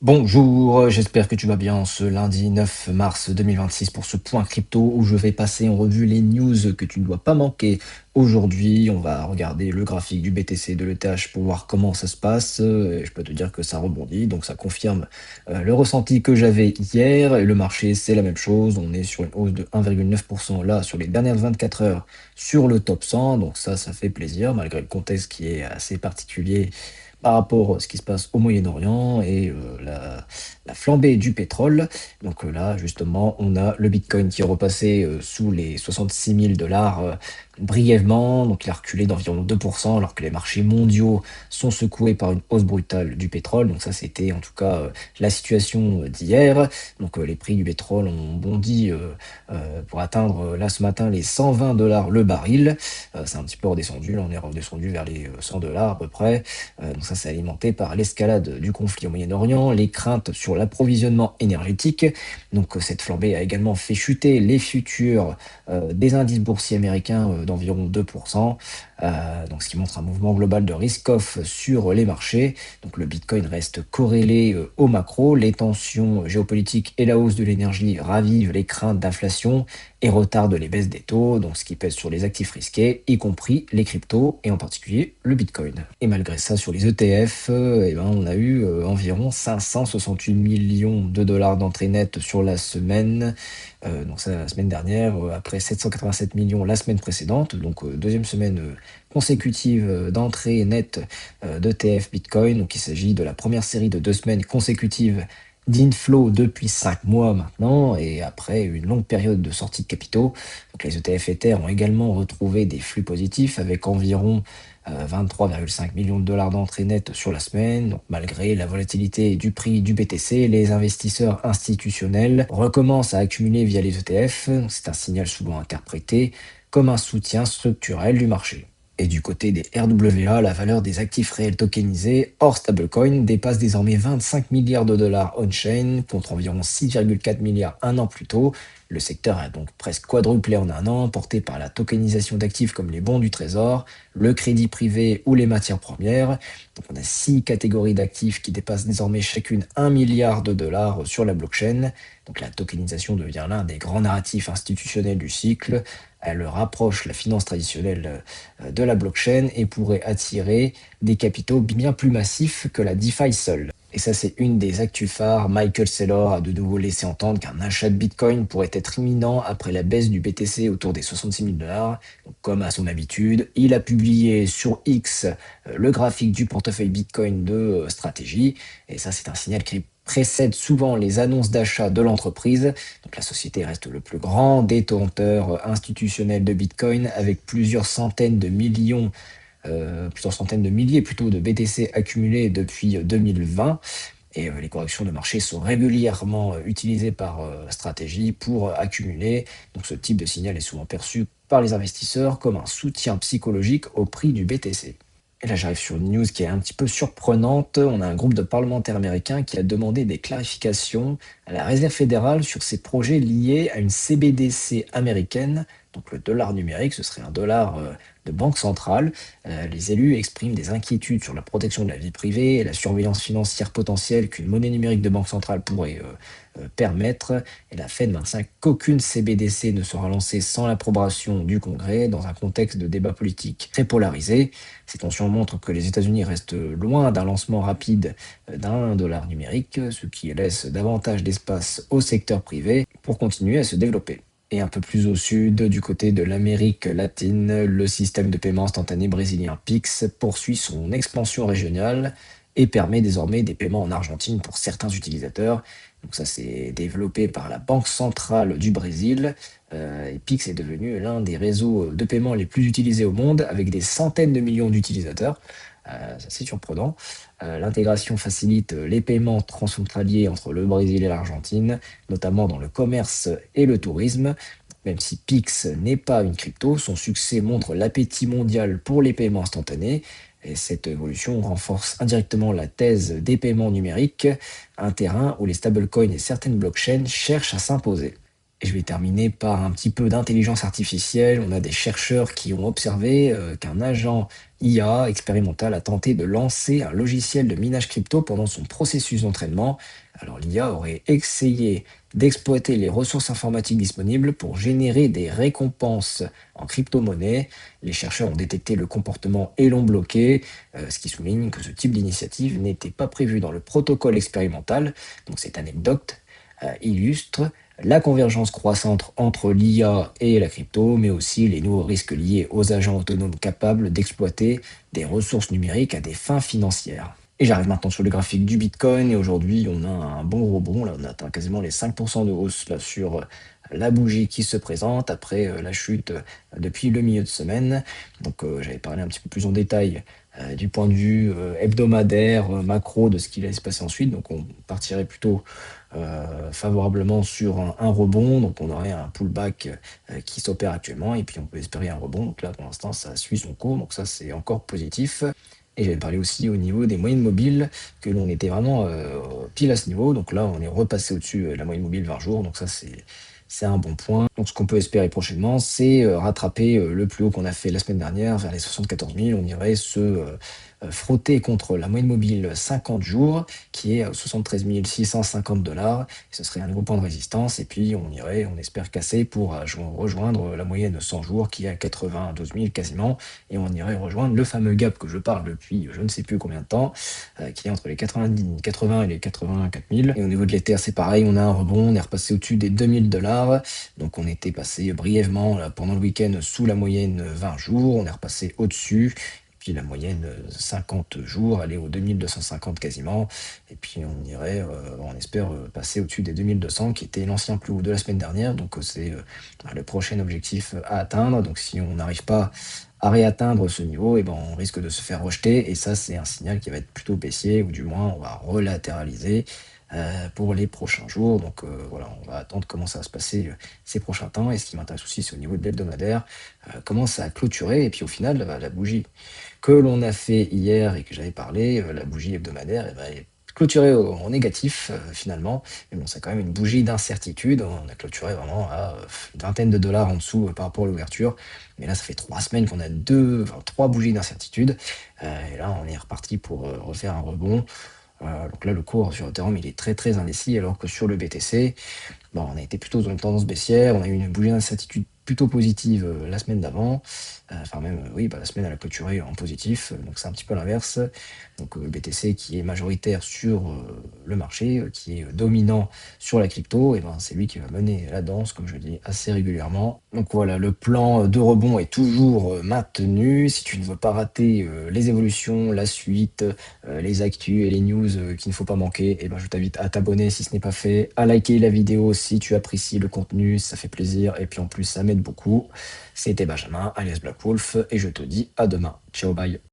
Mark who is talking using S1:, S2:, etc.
S1: Bonjour, j'espère que tu vas bien ce lundi 9 mars 2026 pour ce point crypto où je vais passer en revue les news que tu ne dois pas manquer. Aujourd'hui, on va regarder le graphique du BTC et de l'ETH pour voir comment ça se passe. Et je peux te dire que ça rebondit, donc ça confirme le ressenti que j'avais hier. Et le marché, c'est la même chose. On est sur une hausse de 1,9% là sur les dernières 24 heures sur le top 100. Donc ça fait plaisir malgré le contexte qui est assez particulier par rapport à ce qui se passe au Moyen-Orient et la flambée du pétrole. Donc là, justement, on a le Bitcoin qui est repassé sous les 66 000 dollars brièvement. Donc il a reculé d'environ 2% alors que les marchés mondiaux sont secoués par une hausse brutale du pétrole. Donc ça, c'était en tout cas la situation d'hier. Donc les prix du pétrole ont bondi pour atteindre là ce matin les 120 dollars le baril. C'est un petit peu redescendu. Là, on est redescendu vers les 100 dollars à peu près. Donc ça, c'est alimenté par l'escalade du conflit au Moyen-Orient, les craintes sur l'approvisionnement énergétique. Donc cette flambée a également fait chuter les futurs des indices boursiers américains d'environ 2%. Donc ce qui montre un mouvement global de risk-off sur les marchés. Donc le Bitcoin reste corrélé au macro. Les tensions géopolitiques et la hausse de l'énergie ravivent les craintes d'inflation et retardent les baisses des taux, donc ce qui pèse sur les actifs risqués, y compris les cryptos et en particulier le Bitcoin. Et malgré ça, sur les ETF, on a eu environ 568 millions de dollars d'entrées nettes sur la semaine. Donc ça, la semaine dernière, après 787 millions la semaine précédente, donc deuxième semaine consécutive d'entrées nettes d'ETF Bitcoin. Donc il s'agit de la première série de 2 semaines consécutives d'inflow depuis 5 mois maintenant, et après une longue période de sortie de capitaux. Donc les ETF Ether ont également retrouvé des flux positifs avec environ 23,5 millions de dollars d'entrées nettes sur la semaine. Donc malgré la volatilité du prix du BTC, les investisseurs institutionnels recommencent à accumuler via les ETF. C'est un signal souvent interprété comme un soutien structurel du marché. Et du côté des RWA, la valeur des actifs réels tokenisés hors stablecoin dépasse désormais 25 milliards de dollars on-chain contre environ 6,4 milliards un an plus tôt. Le secteur a donc presque quadruplé en un an, porté par la tokenisation d'actifs comme les bons du trésor, le crédit privé ou les matières premières. Donc on a 6 catégories d'actifs qui dépassent désormais chacune 1 milliard de dollars sur la blockchain. Donc la tokenisation devient l'un des grands narratifs institutionnels du cycle. Elle rapproche la finance traditionnelle de la blockchain et pourrait attirer des capitaux bien plus massifs que la DeFi seule. Et ça, c'est une des actus phares. Michael Saylor a de nouveau laissé entendre qu'un achat de Bitcoin pourrait être imminent après la baisse du BTC autour des 66 000 dollars. Comme à son habitude, il a publié sur X le graphique du portefeuille Bitcoin de stratégie. Et ça, c'est un signal qui précède souvent les annonces d'achat de l'entreprise. Donc la société reste le plus grand détenteur institutionnel de Bitcoin avec plusieurs centaines de milliers plutôt de BTC accumulés depuis 2020. Et les corrections de marché sont régulièrement utilisées par stratégie pour accumuler. Donc ce type de signal est souvent perçu par les investisseurs comme un soutien psychologique au prix du BTC. Et là, j'arrive sur une news qui est un petit peu surprenante. On a un groupe de parlementaires américains qui a demandé des clarifications à la Réserve fédérale sur ses projets liés à une CBDC américaine. Donc le dollar numérique, ce serait un dollar de banque centrale. Les élus expriment des inquiétudes sur la protection de la vie privée et la surveillance financière potentielle qu'une monnaie numérique de banque centrale pourrait permettre. Et la Fed maintient qu'aucune CBDC ne sera lancée sans l'approbation du Congrès dans un contexte de débat politique très polarisé. Ces tensions montrent que les États-Unis restent loin d'un lancement rapide d'un dollar numérique, ce qui laisse davantage d'espace au secteur privé pour continuer à se développer. Et un peu plus au sud, du côté de l'Amérique latine, le système de paiement instantané brésilien Pix poursuit son expansion régionale et permet désormais des paiements en Argentine pour certains utilisateurs. Donc ça, c'est développé par la Banque centrale du Brésil. Et Pix est devenu l'un des réseaux de paiement les plus utilisés au monde, avec des centaines de millions d'utilisateurs. Ça, c'est surprenant. L'intégration facilite les paiements transfrontaliers entre le Brésil et l'Argentine, notamment dans le commerce et le tourisme. Même si Pix n'est pas une crypto, son succès montre l'appétit mondial pour les paiements instantanés. Et cette évolution renforce indirectement la thèse des paiements numériques, un terrain où les stablecoins et certaines blockchains cherchent à s'imposer. Et je vais terminer par un petit peu d'intelligence artificielle. On a des chercheurs qui ont observé qu'un agent IA expérimental a tenté de lancer un logiciel de minage crypto pendant son processus d'entraînement. Alors l'IA aurait essayé d'exploiter les ressources informatiques disponibles pour générer des récompenses en crypto-monnaie. Les chercheurs ont détecté le comportement et l'ont bloqué, ce qui souligne que ce type d'initiative n'était pas prévu dans le protocole expérimental. Donc cette anecdote illustre la convergence croissante entre l'IA et la crypto, mais aussi les nouveaux risques liés aux agents autonomes capables d'exploiter des ressources numériques à des fins financières. Et j'arrive maintenant sur le graphique du Bitcoin, et aujourd'hui on a un bon rebond, là on atteint quasiment les 5% de hausse là, sur la bougie qui se présente après la chute depuis le milieu de semaine. Donc j'avais parlé un petit peu plus en détail du point de vue hebdomadaire, macro, de ce qui allait se passer ensuite. Donc on partirait plutôt favorablement sur un rebond. Donc on aurait un pullback qui s'opère actuellement et puis on peut espérer un rebond. Donc là pour l'instant ça suit son cours, donc ça c'est encore positif. Et j'avais parlé aussi au niveau des moyennes mobiles, que l'on était vraiment pile à ce niveau. Donc là, on est repassé au-dessus de la moyenne mobile 20 jours. Donc ça, c'est un bon point. Donc ce qu'on peut espérer prochainement, c'est rattraper le plus haut qu'on a fait la semaine dernière, vers les 74 000. On irait se frotter contre la moyenne mobile 50 jours, qui est à 73 650 dollars. Ce serait un nouveau point de résistance. Et puis on irait, on espère casser pour rejoindre la moyenne 100 jours, qui est à 92 000 quasiment. Et on irait rejoindre le fameux gap que je parle depuis je ne sais plus combien de temps, qui est entre les 80 et les 84 000. Et au niveau de l'Ether, c'est pareil, on a un rebond, on est repassé au-dessus des 2000 dollars. Donc on était passé brièvement là, pendant le week-end sous la moyenne 20 jours, on est repassé au-dessus. Puis la moyenne 50 jours, elle est aux 2250 quasiment. Et puis on irait, on espère passer au-dessus des 2200, qui était l'ancien plus haut de la semaine dernière. Donc c'est le prochain objectif à atteindre. Donc si on n'arrive pas à réatteindre ce niveau, et ben, on risque de se faire rejeter. Et ça, c'est un signal qui va être plutôt baissier, ou du moins on va relatéraliser pour les prochains jours. Donc voilà, on va attendre comment ça va se passer ces prochains temps. Et ce qui m'intéresse aussi, c'est au niveau de l'hebdomadaire, comment ça a clôturé. Et puis au final, la bougie que l'on a fait hier et que j'avais parlé, la bougie hebdomadaire, est clôturée en négatif finalement. Mais bon, c'est quand même une bougie d'incertitude. On a clôturé vraiment à une vingtaine de dollars en dessous par rapport à l'ouverture. Mais là, ça fait 3 semaines qu'on a trois bougies d'incertitude. Et là, on est reparti pour refaire un rebond. Donc là, le cours sur Ethereum, il est très très indécis, alors que sur le BTC, bon, on a été plutôt dans une tendance baissière, on a eu une bougie d'incertitude plutôt positive la semaine d'avant, enfin même, oui, la semaine elle a clôturé en positif, donc c'est un petit peu l'inverse. Donc BTC qui est majoritaire sur le marché, qui est dominant sur la crypto, et ben c'est lui qui va mener la danse, comme je dis assez régulièrement. Donc voilà, le plan de rebond est toujours maintenu. Si tu ne veux pas rater les évolutions, la suite, les actus et les news qu'il ne faut pas manquer, et ben je t'invite à t'abonner si ce n'est pas fait, à liker la vidéo si tu apprécies le contenu, ça fait plaisir, et puis en plus ça m'aide beaucoup. C'était Benjamin, alias Black Wolf, et je te dis à demain. Ciao, bye.